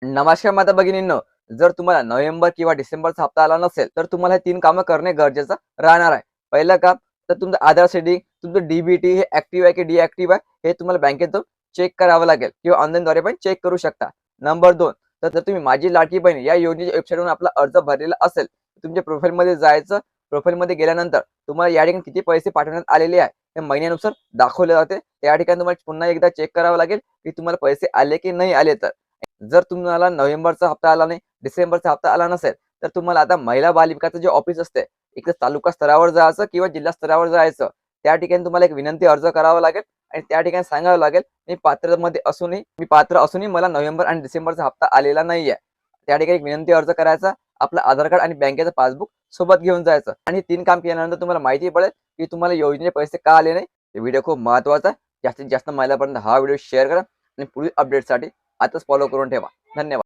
नमस्कार माता भगिनींनो, जर तुम्हाला नोव्हेंबर किंवा डिसेंबरचा हप्ता आला नसेल, तर तुम्हाला हे 3 कामं करणे गरजेचं राहणार आहे. पहिलं काम, तर तुमचं आधार सेटिंग, तुमचं डी-बी-टी हे ॲक्टिव्ह आहे की डिॲक्टिव्ह आहे, हे तुम्हाला बँकेत जाऊन चेक करावं लागेल किंवा ऑनलाईनद्वारे पण चेक करू शकता. नंबर 2, तर जर तुम्ही माझी लाडकी बहीण या योजनेच्या वेबसाईटवरून आपला अर्ज भरलेला असेल, तर तुमच्या प्रोफाईलमध्ये जायचं. प्रोफाईलमध्ये गेल्यानंतर तुम्हाला या ठिकाणी किती पैसे पाठवण्यात आलेले आहे, हे महिन्यानुसार दाखवले जाते. त्या ठिकाणी तुम्हाला पुन्हा एकदा चेक करावं लागेल, की तुम्हाला पैसे आले की नाही आले तर. जर तुम्हाला नोव्हेंबरचा हप्ता आला नाही, डिसेंबरचा हप्ता आला नसेल, तर तुम्हाला आता महिला बाल विकासाचं जे ऑफिस असते, एक तर तालुका स्तरावर जायचं किंवा जिल्हा स्तरावर जायचं. त्या ठिकाणी तुम्हाला एक विनंती अर्ज करावा लागेल आणि त्या ठिकाणी सांगावं लागेल, मी पात्र असूनही मला नोव्हेंबर आणि डिसेंबरचा हप्ता आलेला नाहीये. त्या ठिकाणी एक विनंती अर्ज करायचा, आपलं आधार कार्ड आणि बँकेचं पासबुक सोबत घेऊन जायचं आणि 3 काम केल्यानंतर तुम्हाला माहिती पडेल, की तुम्हाला योजनेचे पैसे का आले नाही. हे व्हिडिओ खूप महत्त्वाचा आहे. जास्तीत जास्त महिलांपर्यंत हा व्हिडिओ शेअर करा आणि पुढील अपडेटसाठी आताच फॉलो करून ठेवा. धन्यवाद.